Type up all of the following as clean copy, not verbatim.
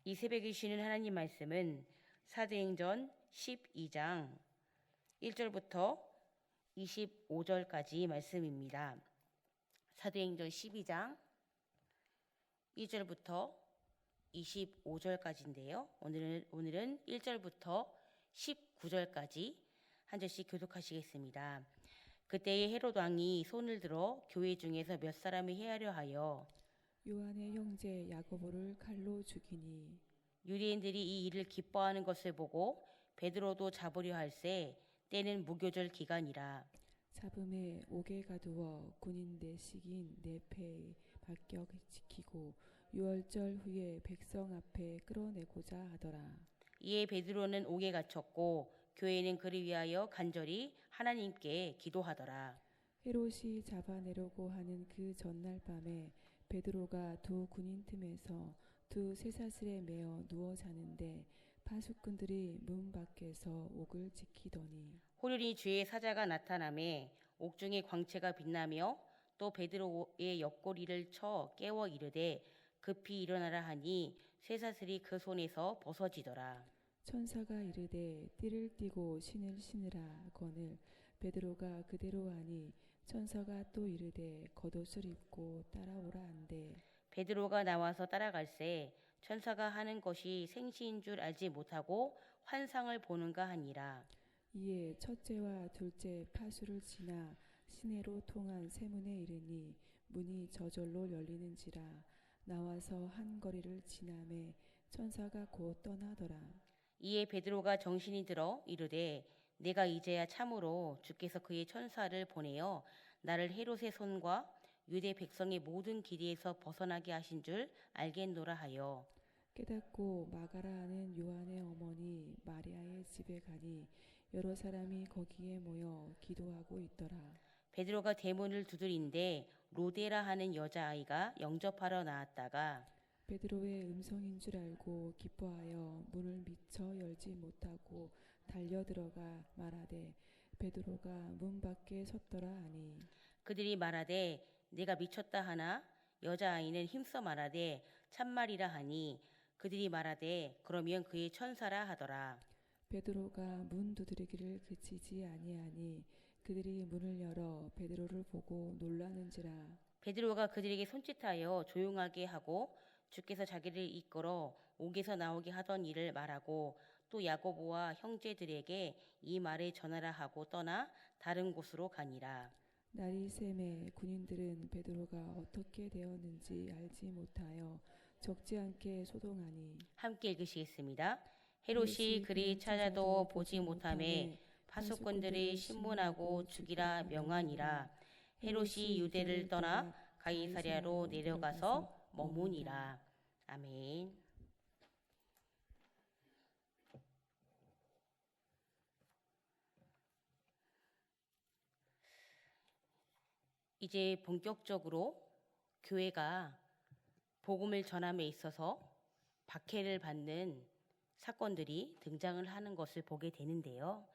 이 새벽에 주시는 하나님 말씀은 사도행전 12장 1절부터 25절까지 말씀입니다. 사도행전 12장 1절부터 25절까지인데요. 오늘은 1절부터 19절까지 한 절씩 교독하시겠습니다. 그때에 헤롯 왕이 손을 들어 교회 중에서 몇 사람을 해하려 하여 요한의 형제 야고보를 칼로 죽이니 유대인들이 이 일을 기뻐하는 것을 보고 베드로도 잡으려 할세 때는 무교절 기간이라. 잡음에 옥에 가두어 군인 대식인 네페의 박격 지키고 유월절 후에 백성 앞에 끌어내고자 하더라. 이에 베드로는 옥에 갇혔고 교회는 그를 위하여 간절히 하나님께 기도하더라. 헤롯이 잡아내려고 하는 그 전날 밤에 베드로가 두 군인 틈에서 두 쇠사슬에 매어 누워 자는데 파수꾼들이 문 밖에서 옥을 지키더니 호련히 주의 사자가 나타나매 옥중의 광채가 빛나며 또 베드로의 옆구리를 쳐 깨워 이르되 급히 일어나라 하니 쇠사슬이 그 손에서 벗어지더라. 천사가 이르되 띠를 띠고 신을 신으라 거늘 베드로가 그대로 하니 천사가 또 이르되 겉옷을 입고 따라오라 한대 베드로가 나와서 따라갈새 천사가 하는 것이 생시인 줄 알지 못하고 환상을 보는가 하니라. 이에 첫째와 둘째 파수를 지나 시내로 통한 세문에 이르니 문이 저절로 열리는지라 나와서 한 거리를 지나매 천사가 곧 떠나더라. 이에 베드로가 정신이 들어 이르되 내가 이제야 참으로 주께서 그의 천사를 보내어 나를 헤롯의 손과 유대 백성의 모든 기대에서 벗어나게 하신 줄 알겠노라 하여 깨닫고 마가라 하는 요한의 어머니 마리아의 집에 가니 여러 사람이 거기에 모여 기도하고 있더라. 베드로가 대문을 두드린데 로데라 하는 여자아이가 영접하러 나왔다가 베드로의 음성인 줄 알고 기뻐하여 문을 미처 열지 못하고 달려 들어가 말하되 베드로가 문 밖에 섰더라 하니 그들이 말하되 내가 미쳤다 하나 여자아이는 힘써 말하되 참말이라 하니 그들이 말하되 그러면 그의 천사라 하더라. 베드로가 문 두드리기를 그치지 아니하니 그들이 문을 열어 베드로를 보고 놀라는지라. 베드로가 그들에게 손짓하여 조용하게 하고 주께서 자기를 이끌어 옥에서 나오게 하던 일을 말하고 또 야고보와 형제들에게 이 말을 전하라 하고 떠나 다른 곳으로 가니라. 날이 새매 군인들은 베드로가 어떻게 되었는지 알지 못하여 적지 않게 소동하니 함께 읽으시겠습니다. 헤롯이 그리 찾아도 보지 못하매 파수꾼들이 신문하고 죽이라 명하니라. 헤롯이 유대를 떠나 가이사랴로 내려가서 머무니라. 아멘. 이제 본격적으로 교회가 복음을 전함에 있어서 박해를 받는 사건들이 등장을 하는 것을 보게 되는데요.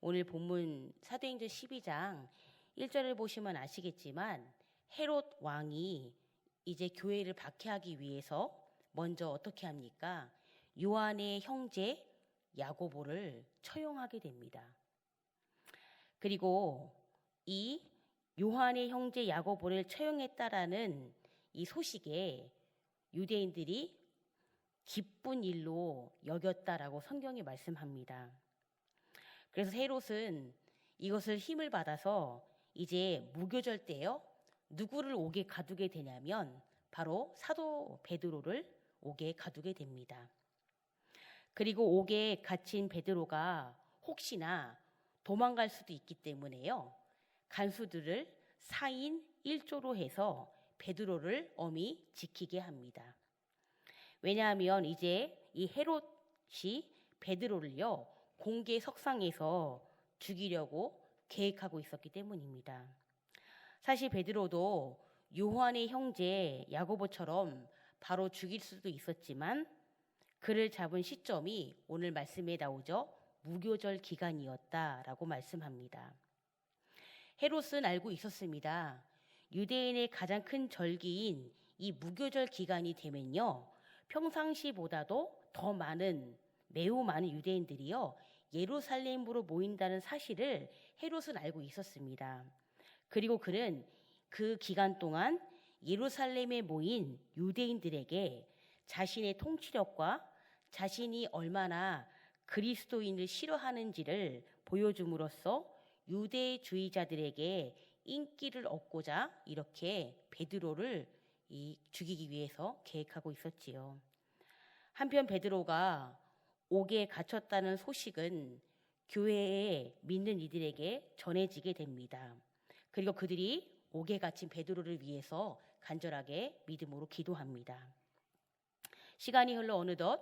오늘 본문 사도행전 12장 1절을 보시면 아시겠지만 헤롯 왕이 이제 교회를 박해하기 위해서 먼저 어떻게 합니까? 요한의 형제 야고보를 처형하게 됩니다. 그리고 이 요한의 형제 야고보를 처형했다라는 이 소식에 유대인들이 기쁜 일로 여겼다라고 성경이 말씀합니다. 그래서 헤롯은 이것을 힘을 받아서 이제 무교절 때요 누구를 옥에 가두게 되냐면 바로 사도 베드로를 옥에 가두게 됩니다. 그리고 옥에 갇힌 베드로가 혹시나 도망갈 수도 있기 때문에요 간수들을 4인 1조로 해서 베드로를 엄히 지키게 합니다. 왜냐하면 이제 이 헤롯이 베드로를요 공개 석상에서 죽이려고 계획하고 있었기 때문입니다. 사실 베드로도 요한의 형제 야고보처럼 바로 죽일 수도 있었지만 그를 잡은 시점이 오늘 말씀에 나오죠. 무교절 기간이었다라고 말씀합니다. 헤롯은 알고 있었습니다. 유대인의 가장 큰 절기인 이 무교절 기간이 되면요 평상시보다도 더 많은, 매우 많은 유대인들이요 예루살렘으로 모인다는 사실을 헤롯은 알고 있었습니다. 그리고 그는 그 기간 동안 예루살렘에 모인 유대인들에게 자신의 통치력과 자신이 얼마나 그리스도인을 싫어하는지를 보여줌으로써 유대주의자들에게 인기를 얻고자 이렇게 베드로를 죽이기 위해서 계획하고 있었지요. 한편 베드로가 옥에 갇혔다는 소식은 교회에 믿는 이들에게 전해지게 됩니다. 그리고 그들이 옥에 갇힌 베드로를 위해서 간절하게 믿음으로 기도합니다. 시간이 흘러 어느덧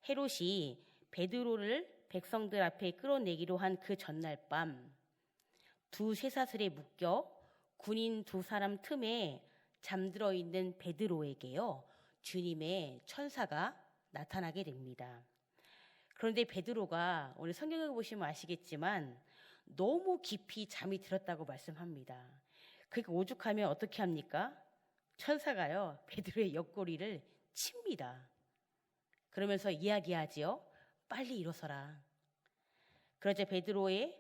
헤롯이 베드로를 백성들 앞에 끌어내기로 한 그 전날 밤, 두 쇠사슬에 묶여 군인 두 사람 틈에 잠들어 있는 베드로에게요 주님의 천사가 나타나게 됩니다. 그런데 베드로가 오늘 성경을 보시면 아시겠지만 너무 깊이 잠이 들었다고 말씀합니다. 그러니까 오죽하면 어떻게 합니까? 천사가요 베드로의 옆구리를 칩니다. 그러면서 이야기하지요. 빨리 일어서라. 그러자 베드로의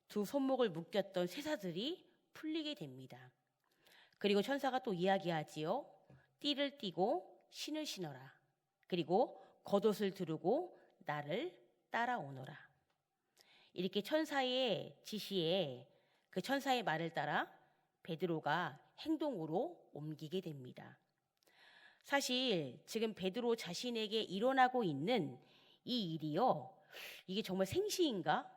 두 손목을 묶였던 쇠사슬이 풀리게 됩니다. 그리고 천사가 또 이야기하지요. 띠를 띠고 신을 신어라. 그리고 겉옷을 두르고 나를 따라오너라. 이렇게 천사의 지시에 그 천사의 말을 따라 베드로가 행동으로 옮기게 됩니다. 사실 지금 베드로 자신에게 일어나고 있는 이 일이요. 이게 정말 생시인가?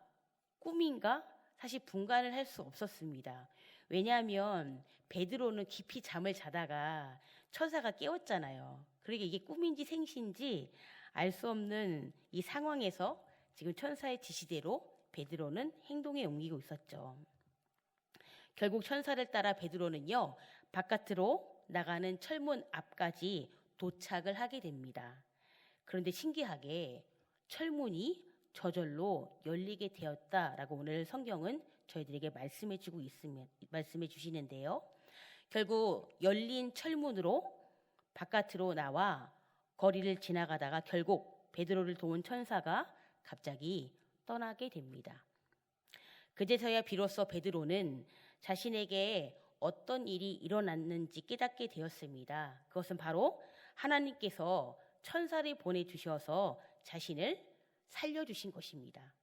꿈인가? 사실 분간을 할 수 없었습니다. 왜냐하면 베드로는 깊이 잠을 자다가 천사가 깨웠잖아요. 그러니까 이게 꿈인지 생시인지 알 수 없는 이 상황에서 지금 천사의 지시대로 베드로는 행동에 옮기고 있었죠. 결국 천사를 따라 베드로는요. 바깥으로 나가는 철문 앞까지 도착을 하게 됩니다. 그런데 신기하게 철문이 저절로 열리게 되었다라고 오늘 성경은 저희들에게 말씀해 주시는데요. 결국 열린 철문으로 바깥으로 나와 거리를 지나가다가 결국 베드로를 도운 천사가 갑자기 떠나게 됩니다. 그제서야 비로소 베드로는 자신에게 어떤 일이 일어났는지 깨닫게 되었습니다. 그것은 바로 하나님께서 천사를 보내주셔서 자신을 살려주신 것입니다.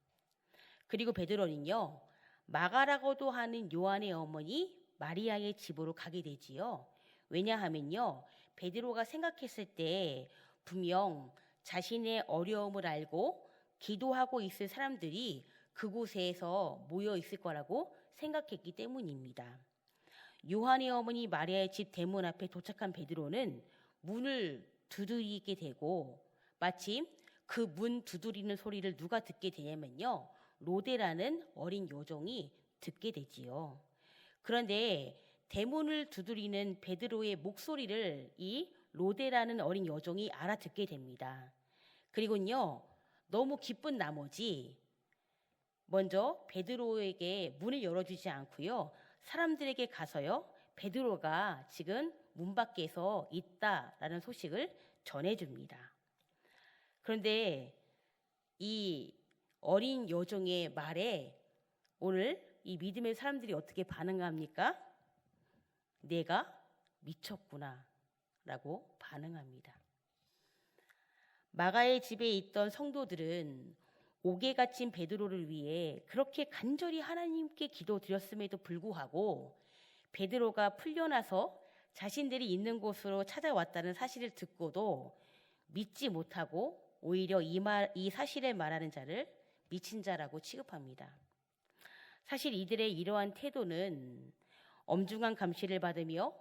그리고 베드로는요. 마가라고도 하는 요한의 어머니 마리아의 집으로 가게 되지요. 왜냐하면요. 베드로가 생각했을 때 분명 자신의 어려움을 알고 기도하고 있을 사람들이 그곳에서 모여 있을 거라고 생각했기 때문입니다. 요한의 어머니 마리아의 집 대문 앞에 도착한 베드로는 문을 두드리게 되고 마침 그 문 두드리는 소리를 누가 듣게 되냐면요. 로데라는 어린 여종이 듣게 되지요. 그런데 대문을 두드리는 베드로의 목소리를 이 로데라는 어린 여종이 알아듣게 됩니다. 그리고요. 너무 기쁜 나머지 먼저 베드로에게 문을 열어주지 않고요. 사람들에게 가서요. 베드로가 지금 문 밖에서 있다라는 소식을 전해줍니다. 그런데 이 어린 여종의 말에 오늘 이 믿음의 사람들이 어떻게 반응합니까? 내가 미쳤구나 라고 반응합니다. 마가의 집에 있던 성도들은 옥에 갇힌 베드로를 위해 그렇게 간절히 하나님께 기도드렸음에도 불구하고 베드로가 풀려나서 자신들이 있는 곳으로 찾아왔다는 사실을 듣고도 믿지 못하고 오히려 이 사실을 말하는 자를 미친 자라고 취급합니다. 사실 이들의 이러한 태도는 엄중한 감시를 받으며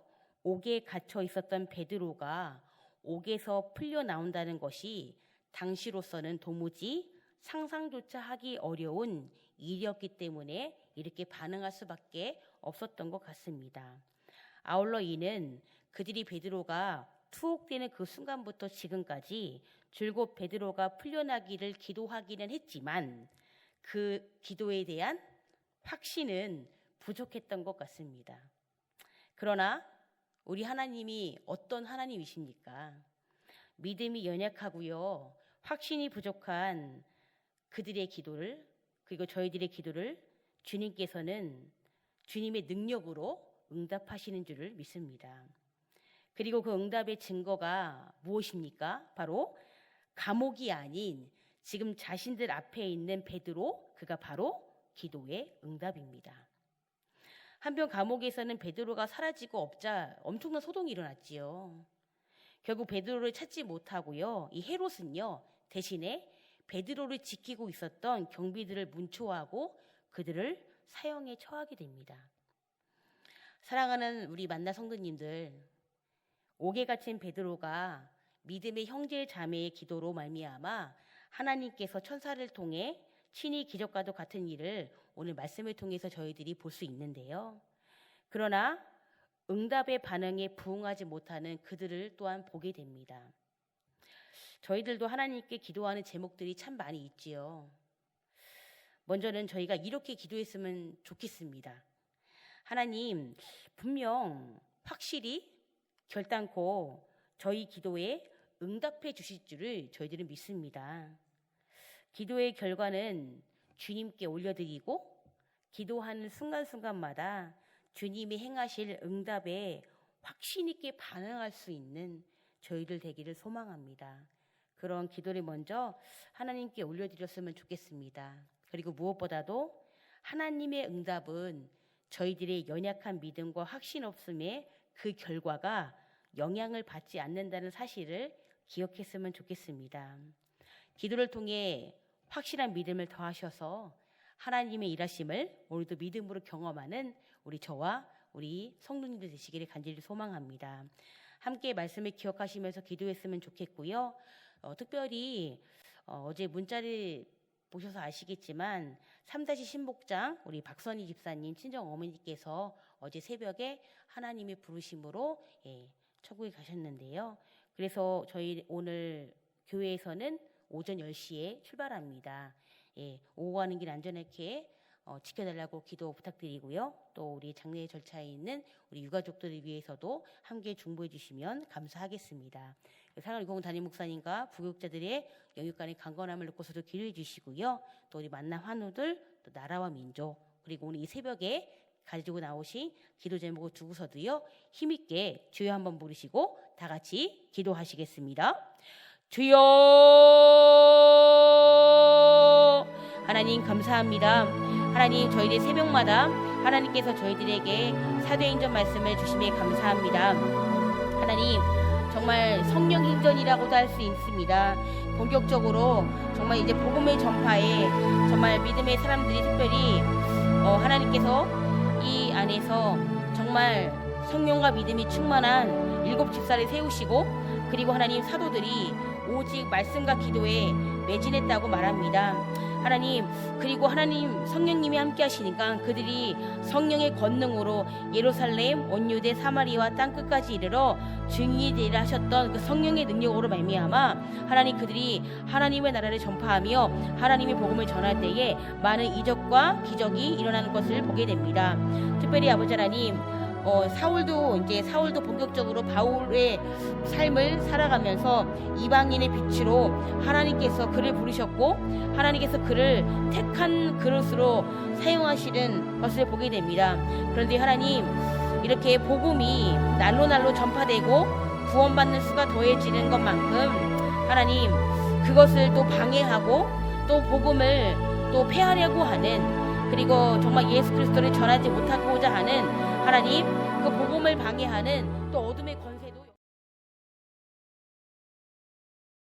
옥에 갇혀 있었던 베드로가 옥에서 풀려 나온다는 것이 당시로서는 도무지 상상조차 하기 어려운 일이었기 때문에 이렇게 반응할 수밖에 없었던 것 같습니다. 아울러 이는 그들이 베드로가 투옥되는 그 순간부터 지금까지 줄곧 베드로가 풀려나기를 기도하기는 했지만 그 기도에 대한 확신은 부족했던 것 같습니다. 그러나 우리 하나님이 어떤 하나님이십니까? 믿음이 연약하고요, 확신이 부족한 그들의 기도를, 그리고 저희들의 기도를 주님께서는 주님의 능력으로 응답하시는 줄을 믿습니다. 그리고 그 응답의 증거가 무엇입니까? 바로 감옥이 아닌 지금 자신들 앞에 있는 베드로, 그가 바로 기도의 응답입니다. 한편 감옥에서는 베드로가 사라지고 없자 엄청난 소동이 일어났지요. 결국 베드로를 찾지 못하고요, 이 헤롯은요 대신에 베드로를 지키고 있었던 경비들을 문초하고 그들을 사형에 처하게 됩니다. 사랑하는 우리 만나 성도님들, 옥에 갇힌 베드로가 믿음의 형제 자매의 기도로 말미암아 하나님께서 천사를 통해 친히 기적과도 같은 일을 오늘 말씀을 통해서 저희들이 볼 수 있는데요. 그러나 응답의 반응에 부응하지 못하는 그들을 또한 보게 됩니다. 저희들도 하나님께 기도하는 제목들이 참 많이 있지요. 먼저는 저희가 이렇게 기도했으면 좋겠습니다. 하나님, 분명 확실히 결단코 저희 기도에 응답해 주실 줄을 저희들은 믿습니다. 기도의 결과는 주님께 올려드리고 기도하는 순간순간마다 주님이 행하실 응답에 확신 있게 반응할 수 있는 저희들 되기를 소망합니다. 그런 기도를 먼저 하나님께 올려드렸으면 좋겠습니다. 그리고 무엇보다도 하나님의 응답은 저희들의 연약한 믿음과 확신 없음에 그 결과가 영향을 받지 않는다는 사실을 기억했으면 좋겠습니다. 기도를 통해 확실한 믿음을 더하셔서 하나님의 일하심을 오늘도 믿음으로 경험하는 우리 저와 우리 성도님들 되시기를 간절히 소망합니다. 함께 말씀을 기억하시면서 기도했으면 좋겠고요. 특별히 어제 문자를 보셔서 아시겠지만 3-신복장 우리 박선희 집사님 친정 어머니께서 어제 새벽에 하나님의 부르심으로 천국에 가셨는데요. 그래서 저희 오늘 교회에서는 오전 10시에 출발합니다. 오고 가는 길 안전하게 지켜달라고 기도 부탁드리고요. 또 우리 장례 절차에 있는 우리 유가족들을 위해서도 함께 중보해 주시면 감사하겠습니다. 사랑하는 유공 담임 목사님과 부교육자들의 영육간의 강건함을 놓고서도 기도해 주시고요. 또 우리 만남 환우들, 또 나라와 민족, 그리고 오늘 이 새벽에 가지고 나오신 기도 제목을 두고서도요, 힘있게 주여 한번 부르시고 다 같이 기도하시겠습니다. 주여. 하나님 감사합니다. 하나님, 저희들 새벽마다 하나님께서 저희들에게 사도행전 말씀을 주심에 감사합니다. 하나님, 정말 성령 행전이라고도 할 수 있습니다. 본격적으로 정말 이제 복음의 전파에 정말 믿음의 사람들이 특별히 하나님께서 이 안에서 정말 성령과 믿음이 충만한 7 집사를 세우시고, 그리고 하나님 사도들이 오직 말씀과 기도에 매진했다고 말합니다. 하나님, 그리고 하나님 성령님이 함께 하시니까 그들이 성령의 권능으로 예루살렘, 온 유대, 사마리아 땅끝까지 이르러 증인이 되리라 하셨던 그 성령의 능력으로 말미암아 하나님, 그들이 하나님의 나라를 전파하며 하나님의 복음을 전할 때에 많은 이적과 기적이 일어나는 것을 보게 됩니다. 특별히 아버지 하나님, 사울도 본격적으로 바울의 삶을 살아가면서 이방인의 빛으로 하나님께서 그를 부르셨고, 하나님께서 그를 택한 그릇으로 사용하시는 것을 보게 됩니다. 그런데 하나님, 이렇게 복음이 날로 전파되고 구원받는 수가 더해지는 것만큼 하나님, 그것을 또 방해하고 또 복음을 또 폐하려고 하는, 그리고 정말 예수 그리스도를 전하지 못하고자 하는 하나님, 그 복음을 방해하는 또 어둠의 권세도